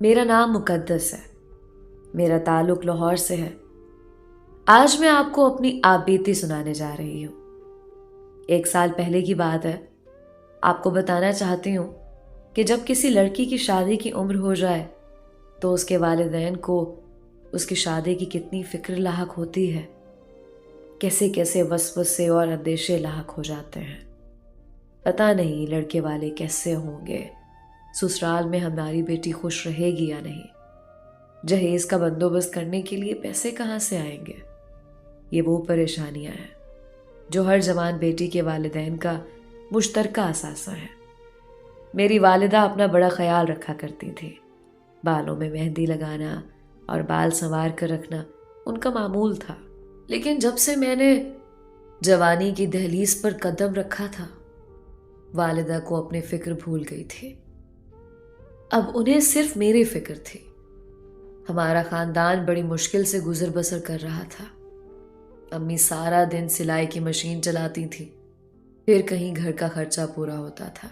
میرا نام مقدس ہے. میرا تعلق لاہور سے ہے. آج میں آپ کو اپنی آپ بیتی سنانے جا رہی ہوں. 1 سال پہلے کی بات ہے. آپ کو بتانا چاہتی ہوں کہ جب کسی لڑکی کی شادی کی عمر ہو جائے تو اس کے والدین کو اس کی شادی کی کتنی فکر لاحق ہوتی ہے. کیسے کیسے وسوسے اور اندیشے لاحق ہو جاتے ہیں. پتہ نہیں لڑکے والے کیسے ہوں گے، سسرال میں ہماری بیٹی خوش رہے گی یا نہیں، جہیز کا بندوبست کرنے کے لیے پیسے کہاں سے آئیں گے. یہ وہ پریشانیاں ہیں جو ہر جوان بیٹی کے والدین کا مشترکہ اثاثہ ہے. میری والدہ اپنا بڑا خیال رکھا کرتی تھی. بالوں میں مہندی لگانا اور بال سنوار کر رکھنا ان کا معمول تھا. لیکن جب سے میں نے جوانی کی دہلیز پر قدم رکھا تھا، والدہ کو اپنی فکر بھول گئی تھی. اب انہیں صرف میری فکر تھی. ہمارا خاندان بڑی مشکل سے گزر بسر کر رہا تھا. امی سارا دن سلائی کی مشین چلاتی تھی، پھر کہیں گھر کا خرچہ پورا ہوتا تھا.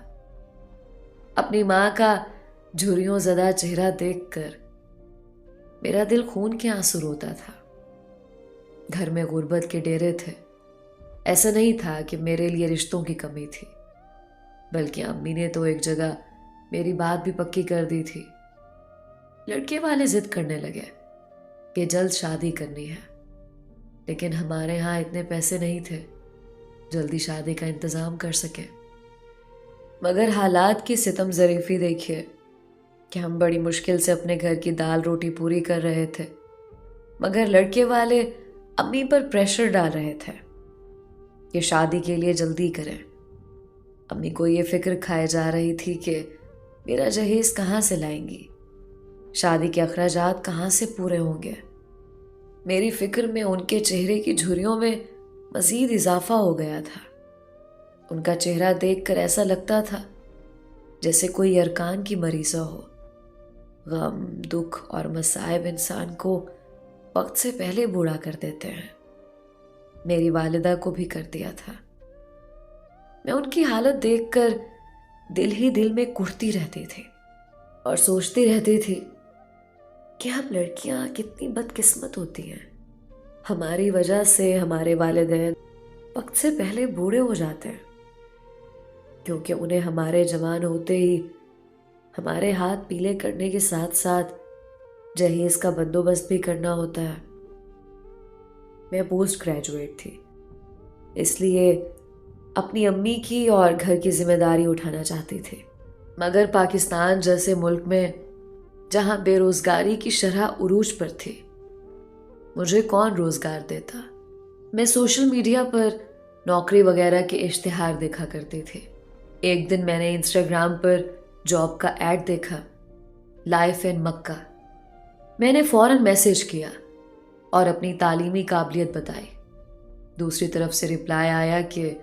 اپنی ماں کا جھریوں زدہ چہرہ دیکھ کر میرا دل خون کے آنسو روتا تھا. گھر میں غربت کے ڈیرے تھے. ایسا نہیں تھا کہ میرے لیے رشتوں کی کمی تھی، بلکہ امی نے تو ایک جگہ میری بات بھی پکی کر دی تھی. لڑکے والے ضد کرنے لگے کہ جلد شادی کرنی ہے، لیکن ہمارے ہاں اتنے پیسے نہیں تھے جلدی شادی کا انتظام کر سکے. مگر حالات کی ستم ظریفی دیکھیے کہ ہم بڑی مشکل سے اپنے گھر کی دال روٹی پوری کر رہے تھے، مگر لڑکے والے امی پر پریشر ڈال رہے تھے کہ شادی کے لیے جلدی کریں. امی کو یہ فکر کھائے جا رہی تھی کہ میرا جہیز کہاں سے لائیں گی، شادی کے اخراجات کہاں سے پورے ہوں گے. میری فکر میں ان کے چہرے کی جھریوں میں مزید اضافہ ہو گیا تھا. ان کا چہرہ دیکھ کر ایسا لگتا تھا جیسے کوئی ارکان کی مریضہ ہو. غم، دکھ اور مصائب انسان کو وقت سے پہلے بوڑھا کر دیتے ہیں. میری والدہ کو بھی کر دیا تھا. میں ان کی حالت دیکھ کر دل ہی دل میں کڑھتی رہتی تھی اور سوچتی رہتی تھی کہ ہم لڑکیاں کتنی بدقسمت ہوتی ہیں. ہماری وجہ سے ہمارے والدین وقت سے پہلے بوڑھے ہو جاتے ہیں، کیونکہ انہیں ہمارے جوان ہوتے ہی ہمارے ہاتھ پیلے کرنے کے ساتھ ساتھ جہیز کا بندوبست بھی کرنا ہوتا ہے. میں پوسٹ گریجویٹ تھی، اس لیے اپنی امی کی اور گھر کی ذمہ داری اٹھانا چاہتی تھی. مگر پاکستان جیسے ملک میں جہاں بے روزگاری کی شرح عروج پر تھی، مجھے کون روزگار دیتا. میں سوشل میڈیا پر نوکری وغیرہ کے اشتہار دیکھا کرتی تھی. ایک دن میں نے انسٹاگرام پر جاب کا ایڈ دیکھا، لائف ان مکہ. میں نے فوراً میسج کیا اور اپنی تعلیمی قابلیت بتائی. دوسری طرف سے رپلائی آیا کہ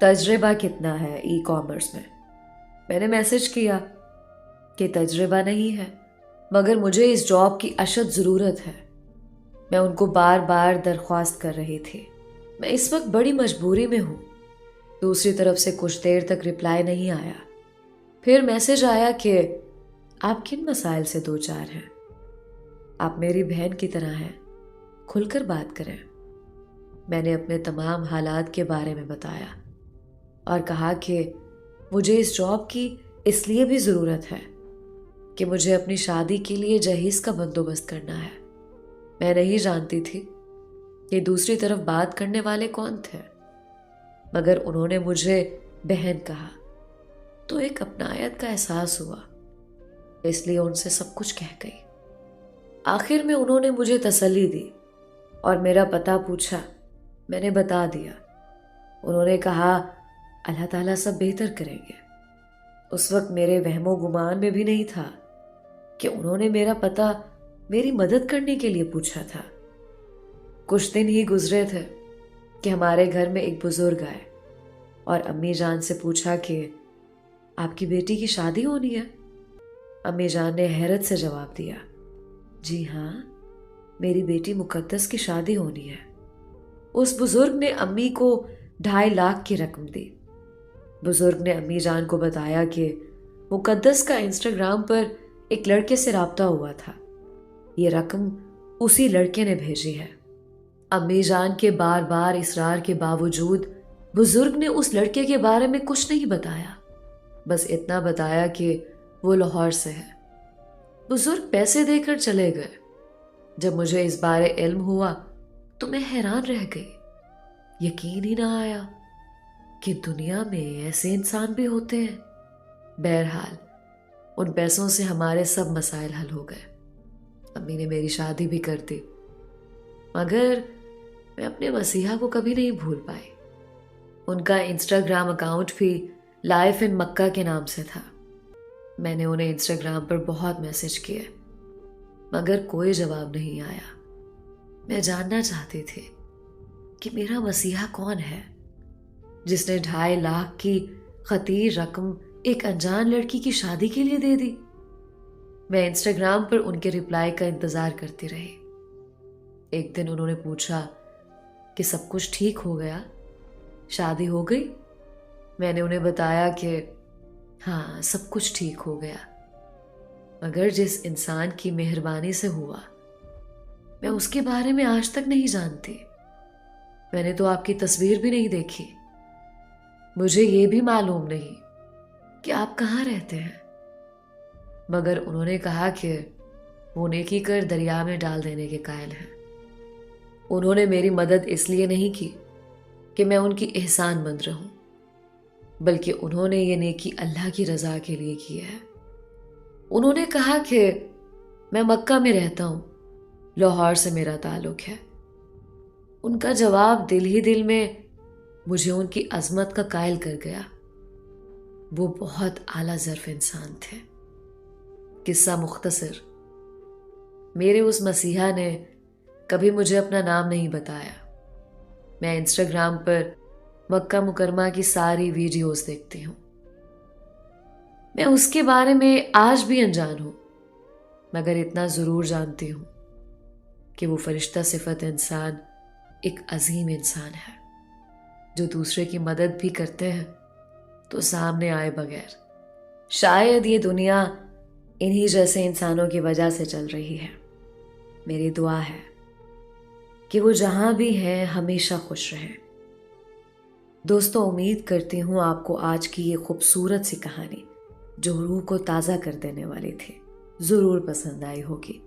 تجربہ کتنا ہے ای کامرس میں. میں نے میسج کیا کہ تجربہ نہیں ہے، مگر مجھے اس جاب کی اشد ضرورت ہے. میں ان کو بار بار درخواست کر رہی تھی. میں اس وقت بڑی مجبوری میں ہوں. دوسری طرف سے کچھ دیر تک رپلائی نہیں آیا. پھر میسج آیا کہ آپ کن مسائل سے دوچار ہیں؟ آپ میری بہن کی طرح ہیں، کھل کر بات کریں. میں نے اپنے تمام حالات کے بارے میں بتایا اور کہا کہ مجھے اس جاب کی اس لیے بھی ضرورت ہے کہ مجھے اپنی شادی کے لیے جہیز کا بندوبست کرنا ہے. میں نہیں جانتی تھی کہ دوسری طرف بات کرنے والے کون تھے، مگر انہوں نے مجھے بہن کہا تو ایک اپنائیت کا احساس ہوا، اس لیے ان سے سب کچھ کہہ گئی. آخر میں انہوں نے مجھے تسلی دی اور میرا پتہ پوچھا. میں نے بتا دیا. انہوں نے کہا اللہ تعالیٰ سب بہتر کریں گے. اس وقت میرے وہم و گمان میں بھی نہیں تھا کہ انہوں نے میرا پتہ میری مدد کرنے کے لیے پوچھا تھا. کچھ دن ہی گزرے تھے کہ ہمارے گھر میں ایک بزرگ آئے اور امی جان سے پوچھا کہ آپ کی بیٹی کی شادی ہونی ہے. امی جان نے حیرت سے جواب دیا، جی ہاں، میری بیٹی مقدس کی شادی ہونی ہے. اس بزرگ نے امی کو 2.5 لاکھ کی رقم دی. بزرگ نے امی جان کو بتایا کہ مقدس کا انسٹاگرام پر ایک لڑکے سے رابطہ ہوا تھا. یہ رقم اسی لڑکے نے بھیجی ہے. امی جان کے بار بار اصرار کے باوجود بزرگ نے اس لڑکے کے بارے میں کچھ نہیں بتایا. بس اتنا بتایا کہ وہ لاہور سے ہے. بزرگ پیسے دے کر چلے گئے. جب مجھے اس بارے علم ہوا تو میں حیران رہ گئی. یقین ہی نہ آیا کہ دنیا میں ایسے انسان بھی ہوتے ہیں. بہرحال ان پیسوں سے ہمارے سب مسائل حل ہو گئے. امی نے میری شادی بھی کر دی. مگر میں اپنے مسیحا کو کبھی نہیں بھول پائی. ان کا انسٹاگرام اکاؤنٹ بھی لائف ان مکہ کے نام سے تھا. میں نے انہیں انسٹاگرام پر بہت میسج کیے مگر کوئی جواب نہیں آیا. میں جاننا چاہتی تھی کہ میرا مسیحا کون ہے جس نے 2.5 لاکھ کی خطیر رقم ایک انجان لڑکی کی شادی کے لیے دے دی. میں انسٹاگرام پر ان کے رپلائی کا انتظار کرتی رہی. ایک دن انہوں نے پوچھا کہ سب کچھ ٹھیک ہو گیا, شادی ہو گئی. میں نے انہیں بتایا کہ ہاں سب کچھ ٹھیک ہو گیا مگر جس انسان کی مہربانی سے ہوا میں اس کے بارے میں آج تک نہیں جانتی. میں نے تو آپ کی تصویر بھی نہیں دیکھی. مجھے یہ بھی معلوم نہیں کہ آپ کہاں رہتے ہیں. مگر انہوں نے کہا کہ وہ نیکی کر دریا میں ڈال دینے کے قائل ہیں. انہوں نے میری مدد اس لیے نہیں کی کہ میں ان کی احسان مند رہوں بلکہ انہوں نے یہ نیکی اللہ کی رضا کے لیے کی ہے. انہوں نے کہا کہ میں مکہ میں رہتا ہوں, لاہور سے میرا تعلق ہے. ان کا جواب دل ہی دل میں مجھے ان کی عظمت کا قائل کر گیا. وہ بہت اعلیٰ ظرف انسان تھے. قصہ مختصر, میرے اس مسیحا نے کبھی مجھے اپنا نام نہیں بتایا. میں انسٹاگرام پر مکہ مکرمہ کی ساری ویڈیوز دیکھتی ہوں. میں اس کے بارے میں آج بھی انجان ہوں مگر اتنا ضرور جانتی ہوں کہ وہ فرشتہ صفت انسان ایک عظیم انسان ہے جو دوسرے کی مدد بھی کرتے ہیں تو سامنے آئے بغیر. شاید یہ دنیا انہی جیسے انسانوں کی وجہ سے چل رہی ہے. میری دعا ہے کہ وہ جہاں بھی ہیں ہمیشہ خوش رہیں. دوستو, امید کرتی ہوں آپ کو آج کی یہ خوبصورت سی کہانی جو روح کو تازہ کر دینے والی تھی ضرور پسند آئی ہوگی.